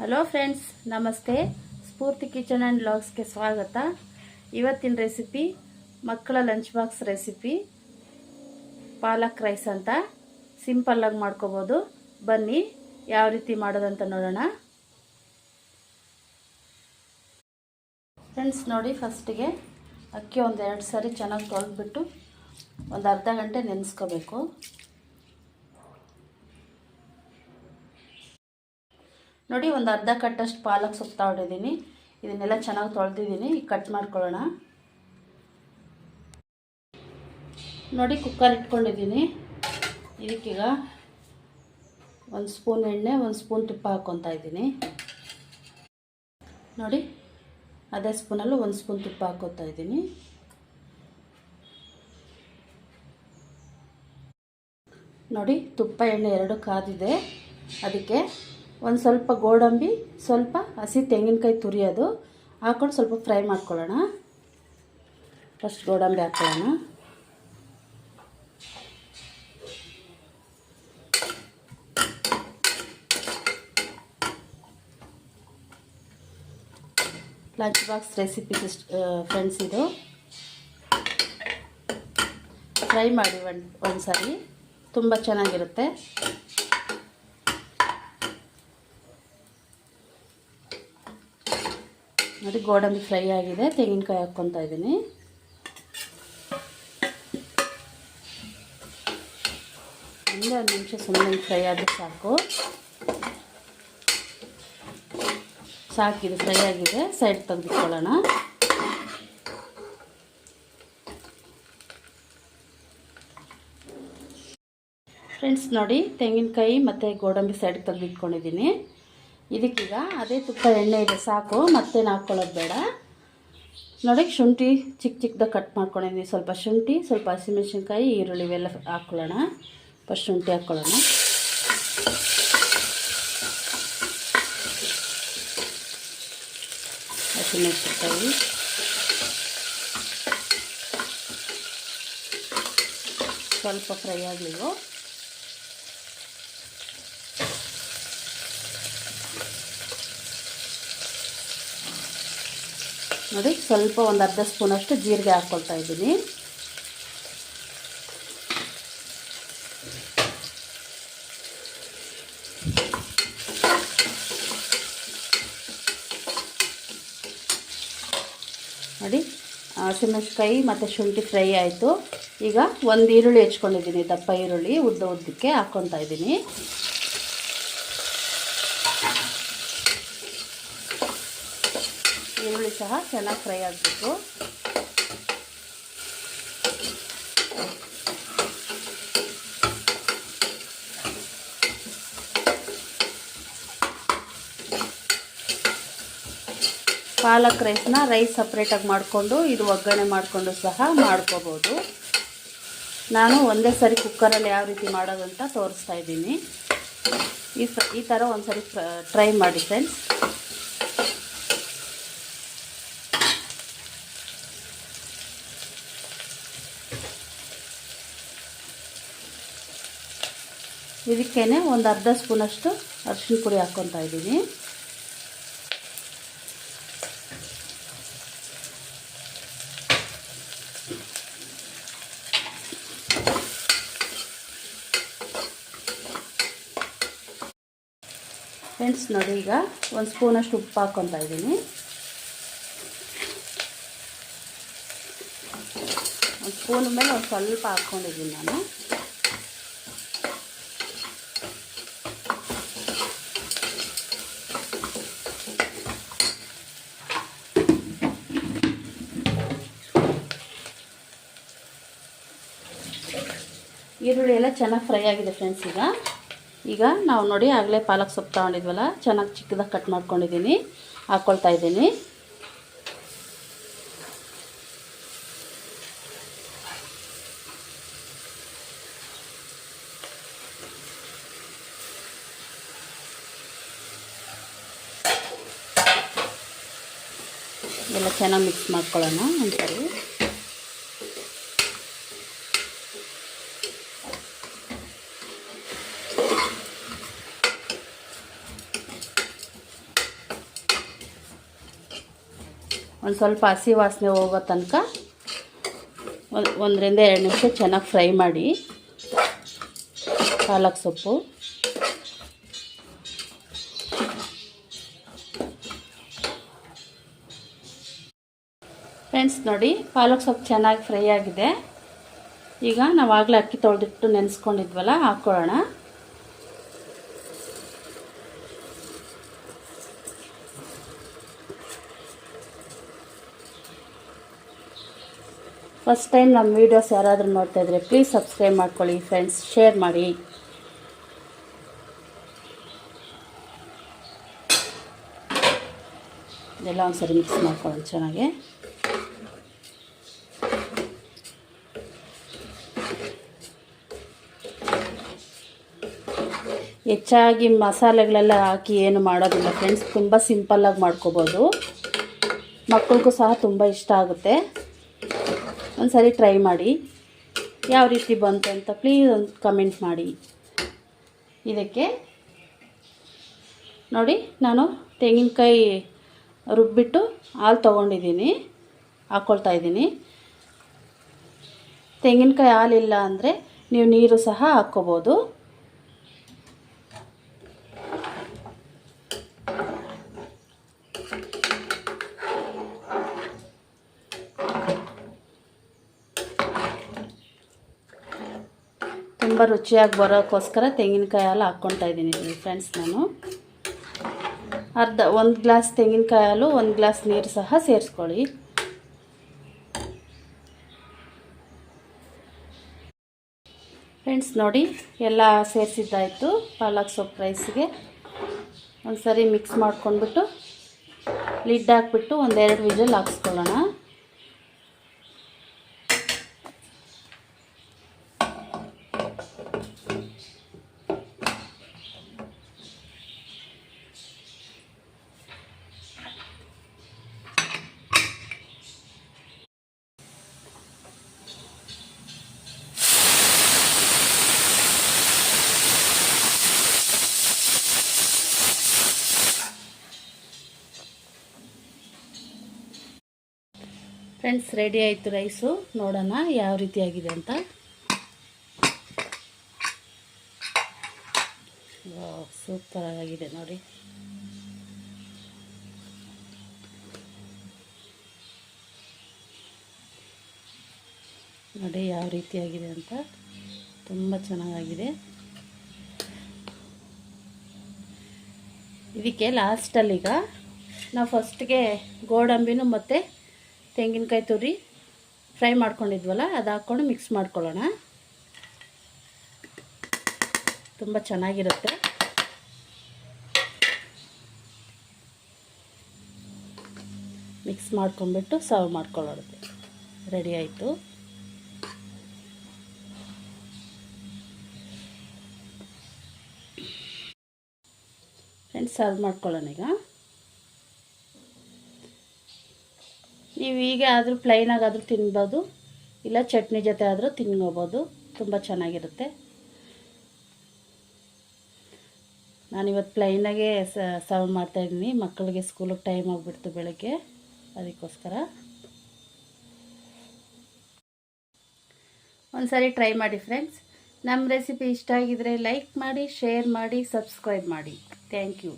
Hello friends, ನಮಸ್ತೆ. ಸ್ಫೂರ್ತಿ kitchen and ವ್ಲಾಗ್ಸ್ಗೆ ಸ್ವಾಗತ. ಇವತ್ತಿನ ರೆಸಿಪಿ ಮಕ್ಕಳ ಲಂಚ್ ಬಾಕ್ಸ್ ರೆಸಿಪಿ ಪಾಲಕ್ ರೈಸ್ ಅಂತ ಸಿಂಪಲ್ಲಾಗಿ ಮಾಡ್ಕೋಬೋದು. ಬನ್ನಿ ಯಾವ ರೀತಿ ಮಾಡೋದಂತ ನೋಡೋಣ. ಫ್ರೆಂಡ್ಸ್ ನೋಡಿ, ಫಸ್ಟಿಗೆ ಅಕ್ಕಿ ಒಂದು 2 ಸಾರಿ ಚೆನ್ನಾಗಿ ತೊಳೆದ್ಬಿಟ್ಟು ಒಂದು ಅರ್ಧ ಗಂಟೆ ನೆನೆಸ್ಕೋಬೇಕು. ನೋಡಿ, ಒಂದು ಅರ್ಧ ಕಟ್ಟಷ್ಟು ಪಾಲಕ್ ಸೊಪ್ಪು ತಗೊಂಡಿದ್ದೀನಿ. ಇದನ್ನೆಲ್ಲ ಚೆನ್ನಾಗಿ ತೊಳೆದಿದ್ದೀನಿ. ಈಗ ಕಟ್ ಮಾಡ್ಕೊಳ್ಳೋಣ. ನೋಡಿ, ಕುಕ್ಕರ್ ಇಟ್ಕೊಂಡಿದ್ದೀನಿ. ಇದಕ್ಕೀಗ 1 ಸ್ಪೂನ್ ಎಣ್ಣೆ, 1 ಸ್ಪೂನ್ ತುಪ್ಪ ಹಾಕ್ಕೊತಾ ಇದ್ದೀನಿ. ನೋಡಿ, ಅದೇ ಸ್ಪೂನಲ್ಲೂ 1 ಸ್ಪೂನ್ ತುಪ್ಪ ಹಾಕ್ಕೊತಾ ಇದ್ದೀನಿ. ನೋಡಿ, ತುಪ್ಪ ಎಣ್ಣೆ ಎರಡು ಕಾದಿದೆ. ಅದಕ್ಕೆ ಒಂದು ಸ್ವಲ್ಪ ಗೋಡಂಬಿ, ಸ್ವಲ್ಪ ಹಸಿ ತೆಂಗಿನಕಾಯಿ ತುರಿಯೋದು ಹಾಕ್ಕೊಂಡು ಸ್ವಲ್ಪ ಫ್ರೈ ಮಾಡ್ಕೊಳ್ಳೋಣ. ಫಸ್ಟ್ ಗೋಡಂಬಿ ಹಾಕ್ಕೊಳ್ಳೋಣ. ಲಂಚ್ ಬಾಕ್ಸ್ ರೆಸಿಪಿ ಫ್ರೆಂಡ್ಸ್, ಇದು ಫ್ರೈ ಮಾಡಿ ಒಂದು ಸಾರಿ, ತುಂಬ ಚೆನ್ನಾಗಿರುತ್ತೆ. ನೋಡಿ, ಗೋಡಂಬಿ ಫ್ರೈ ಆಗಿದೆ. ತೆಂಗಿನಕಾಯಿ ಹಾಕ್ಕೊತಾ ಇದ್ದೀನಿ. ಒಂದು ನಿಮಿಷ ಸುಮ್ಮನೆ ಫ್ರೈ ಆದರೆ ಸಾಕಿದು ಫ್ರೈ ಆಗಿದೆ. ಸೈಡ್ ತೆಗೆದುಕೊಳ್ಳೋಣ. ಫ್ರೆಂಡ್ಸ್ ನೋಡಿ, ತೆಂಗಿನಕಾಯಿ ಮತ್ತು ಗೋಡಂಬಿ ಸೈಡ್ ತೆಗೆದಿಟ್ಕೊಂಡಿದ್ದೀನಿ. ಇದಕ್ಕೀಗ ಅದೇ ತುಪ್ಪ ಎಣ್ಣೆ ಇದೆ, ಸಾಕು, ಮತ್ತೇನು ಹಾಕ್ಕೊಳ್ಳೋದು ಬೇಡ. ನೋಡಿ, ಶುಂಠಿ ಚಿಕ್ಕದಾಗಿ ಕಟ್ ಮಾಡ್ಕೊಂಡಿದ್ದೀನಿ. ಸ್ವಲ್ಪ ಶುಂಠಿ, ಸ್ವಲ್ಪ ಹಸಿಮೆಣಸಿನ್ಕಾಯಿ, ಈರುಳ್ಳಿ ಇವೆಲ್ಲ ಹಾಕ್ಕೊಳ್ಳೋಣ. ಫಸ್ಟ್ ಶುಂಠಿ ಹಾಕ್ಕೊಳ್ಳೋಣ. ಹಸಿಮೆಣಸಿನ್ಕಾಯಿ, ಸ್ವಲ್ಪ ಫ್ರೈ ಆಗಲಿವು. ನೋಡಿ, ಸ್ವಲ್ಪ ಒಂದು ಅರ್ಧ ಸ್ಪೂನಷ್ಟು ಜೀರಿಗೆ ಹಾಕ್ಕೊಳ್ತಾ ಇದ್ದೀನಿ. ನೋಡಿ, ಹಸಿಮೆಣಸಿನಕಾಯಿ ಮತ್ತು ಶುಂಠಿ ಫ್ರೈ ಆಯಿತು. ಈಗ ಒಂದು ಈರುಳ್ಳಿ ಹೆಚ್ಕೊಂಡಿದ್ದೀನಿ, ದಪ್ಪ ಈರುಳ್ಳಿ ಉದ್ದಕ್ಕೆ ಹಾಕ್ಕೊತಾ ಇದ್ದೀನಿ. ಈರುಳ್ಳಿ ಸಹ ಚೆನ್ನಾಗಿ ಫ್ರೈ ಆಗಬೇಕು. ಪಾಲಕ್ ರೈಸ್ನ ರೈಸ್ ಸಪ್ರೇಟಾಗಿ ಮಾಡಿಕೊಂಡು ಇದು ಒಗ್ಗರಣೆ ಮಾಡಿಕೊಂಡು ಸಹ ಮಾಡ್ಕೋಬೋದು. ನಾನು ಒಂದೇ ಸರಿ ಕುಕ್ಕರಲ್ಲಿ ಯಾವ ರೀತಿ ಮಾಡೋದು ಅಂತ ತೋರಿಸ್ತಾ ಇದ್ದೀನಿ. ಈ ಥರ ಒಂದು ಸರಿ ಟ್ರೈ ಮಾಡಿ ಫ್ರೆಂಡ್ಸ್. ಇದಕ್ಕೇನೆ ಒಂದು ಅರ್ಧ ಸ್ಪೂನಷ್ಟು ಅರಿಶಿನ ಪುಡಿ ಹಾಕ್ಕೊತಾ ಇದ್ದೀನಿ. ಫ್ರೆಂಡ್ಸ್ ನೋಡಿ, ಈಗ 1 ಸ್ಪೂನಷ್ಟು ಉಪ್ಪು ಹಾಕ್ಕೊತಾ ಇದ್ದೀನಿ. 1 ಸ್ಪೂನ್ ಮೇಲೆ ಒಂದು ಸ್ವಲ್ಪ ಹಾಕ್ಕೊಂಡಿದ್ದೀನಿ ನಾನು. ಈರುಳ್ಳಿ ಎಲ್ಲ ಚೆನ್ನಾಗಿ ಫ್ರೈ ಆಗಿದೆ ಫ್ರೆಂಡ್ಸ್. ಈಗ ನಾವು ನೋಡಿ, ಆಗಲೇ ಪಾಲಕ್ ಸೊಪ್ಪು ತಗೊಂಡಿದ್ವಲ್ಲ, ಚೆನ್ನಾಗಿ ಚಿಕ್ಕದಾಗಿ ಕಟ್ ಮಾಡ್ಕೊಂಡಿದ್ದೀನಿ, ಹಾಕ್ಕೊಳ್ತಾ ಇದ್ದೀನಿ. ಎಲ್ಲ ಚೆನ್ನಾಗಿ ಮಿಕ್ಸ್ ಮಾಡ್ಕೊಳ್ಳೋಣ ಒಂದ್ಸರಿ. ಒಂದು ಸ್ವಲ್ಪ ಹಸಿ ವಾಸನೆ ಹೋಗೋ ತನಕ 1 ರಿಂದ 2 ನಿಮಿಷ ಚೆನ್ನಾಗಿ ಫ್ರೈ ಮಾಡಿ ಪಾಲಕ್ ಸೊಪ್ಪು. ಫ್ರೆಂಡ್ಸ್ ನೋಡಿ, ಪಾಲಕ್ ಸೊಪ್ಪು ಚೆನ್ನಾಗಿ ಫ್ರೈ ಆಗಿದೆ. ಈಗ ನಾವಾಗಲೇ ಅಕ್ಕಿ ತೊಳೆದಿಟ್ಟು ನೆನೆಸ್ಕೊಂಡಿದ್ವಲ್ಲ, ಹಾಕ್ಕೊಳ್ಳೋಣ. ಫಸ್ಟ್ ಟೈಮ್ ನಮ್ಮ ವೀಡಿಯೋಸ್ ಯಾರಾದರೂ ನೋಡ್ತಾ ಇದ್ದರೆ ಪ್ಲೀಸ್ ಸಬ್ಸ್ಕ್ರೈಬ್ ಮಾಡ್ಕೊಳ್ಳಿ ಫ್ರೆಂಡ್ಸ್, ಶೇರ್ ಮಾಡಿ. ಇದೆಲ್ಲ ಒಂದ್ಸರಿ ಮಿಕ್ಸ್ ಮಾಡ್ಕೊಳ್ಳೋಣ ಚೆನ್ನಾಗಿ. ಹೆಚ್ಚಾಗಿ ಮಸಾಲೆಗಳೆಲ್ಲ ಹಾಕಿ ಏನು ಮಾಡೋದಿಲ್ಲ ಫ್ರೆಂಡ್ಸ್, ತುಂಬ ಸಿಂಪಲ್ಲಾಗಿ ಮಾಡ್ಕೋಬೋದು. ಮಕ್ಕಳಿಗೂ ಸಹ ತುಂಬ ಇಷ್ಟ ಆಗುತ್ತೆ. ಒಂದು ಸರಿ ಟ್ರೈ ಮಾಡಿ, ಯಾವ ರೀತಿ ಬಂತು ಅಂತ ಪ್ಲೀಸ್ ಒಂದು ಕಮೆಂಟ್ ಮಾಡಿ. ಇದಕ್ಕೆ ನೋಡಿ, ನಾನು ತೆಂಗಿನಕಾಯಿ ರುಬ್ಬಿಟ್ಟು ಹಾಲು ತೊಗೊಂಡಿದ್ದೀನಿ, ಹಾಕ್ಕೊಳ್ತಾ ಇದ್ದೀನಿ. ತೆಂಗಿನಕಾಯಿ ಹಾಲಿಲ್ಲ ಅಂದರೆ ನೀವು ನೀರು ಸಹ ಹಾಕ್ಕೋಬೋದು. ತುಂಬ ರುಚಿಯಾಗಿ ಬರೋಕ್ಕೋಸ್ಕರ ತೆಂಗಿನಕಾಯಿ ಹಾಲು ಹಾಕ್ಕೊಳ್ತಾ ಇದ್ದೀನಿ ಫ್ರೆಂಡ್ಸ್. ನಾನು 1 ಗ್ಲಾಸ್ ತೆಂಗಿನಕಾಯಿ ಹಾಲು, 1 ಗ್ಲಾಸ್ ನೀರು ಸಹ ಸೇರಿಸ್ಕೊಳ್ಳಿ. ಫ್ರೆಂಡ್ಸ್ ನೋಡಿ, ಎಲ್ಲ ಸೇರಿಸಿದ್ದಾಯಿತು. ಪಾಲಕ್ ಸೊಪ್ಪು ರೈಸ್ಗೆ ಒಂದು ಸರಿ ಮಿಕ್ಸ್ ಮಾಡ್ಕೊಂಡ್ಬಿಟ್ಟು ಲಿಡ್ ಹಾಕ್ಬಿಟ್ಟು 1-2 ವಿಷಲ್ ಹಾಕ್ಸ್ಕೊಳ್ಳೋಣ. ಫ್ರೆಂಡ್ಸ್ ರೆಡಿ ಆಯಿತು ರೈಸು. ನೋಡೋಣ ಯಾವ ರೀತಿ ಆಗಿದೆ ಅಂತ. ಸೂಪರ್ ಆಗಿದೆ ನೋಡಿ. ನೋಡಿ ಯಾವ ರೀತಿಯಾಗಿದೆ ಅಂತ, ತುಂಬ ಚೆನ್ನಾಗಿದೆ. ಇದಕ್ಕೆ ಲಾಸ್ಟಲ್ಲೀಗ ನಾವು ಫಸ್ಟ್ಗೆ ಗೋಡಂಬಿನೂ ಮತ್ತು ತೆಂಗಿನಕಾಯಿ ತುರಿ ಫ್ರೈ ಮಾಡ್ಕೊಂಡಿದ್ವಲ್ಲ, ಅದು ಹಾಕ್ಕೊಂಡು ಮಿಕ್ಸ್ ಮಾಡ್ಕೊಳ್ಳೋಣ. ತುಂಬ ಚೆನ್ನಾಗಿರುತ್ತೆ. ಮಿಕ್ಸ್ ಮಾಡ್ಕೊಂಡ್ಬಿಟ್ಟು ಸರ್ವ್ ಮಾಡ್ಕೊಳ್ಳೋದು. ರೆಡಿ ಆಯಿತು. ಫ್ರೆಂಡ್ಸ್ ಸರ್ವ್ ಮಾಡ್ಕೊಳ್ಳೋಣ ಈಗ. ನೀವು ಹೀಗೆ ಆದರೂ ಪ್ಲೈನಾಗಾದರೂ ತಿನ್ಬೋದು, ಇಲ್ಲ ಚಟ್ನಿ ಜೊತೆ ಆದರೂ ತಿನ್ಕೋಬೋದು. ತುಂಬ ಚೆನ್ನಾಗಿರುತ್ತೆ. ನಾನಿವತ್ತು ಪ್ಲೈನಾಗೆ ಸರ್ವ್ ಮಾಡ್ತಾಯಿದ್ದೀನಿ. ಮಕ್ಕಳಿಗೆ ಸ್ಕೂಲಿಗೆ ಟೈಮ್ ಆಗಿಬಿಡ್ತು ಬೆಳಗ್ಗೆ, ಅದಕ್ಕೋಸ್ಕರ. ಒಂದು ಸಾರಿ ಟ್ರೈ ಮಾಡಿ ಫ್ರೆಂಡ್ಸ್. ನಮ್ಮ ರೆಸಿಪಿ ಇಷ್ಟ ಆಗಿದರೆ ಲೈಕ್ ಮಾಡಿ, ಶೇರ್ ಮಾಡಿ, ಸಬ್ಸ್ಕ್ರೈಬ್ ಮಾಡಿ. Thank you.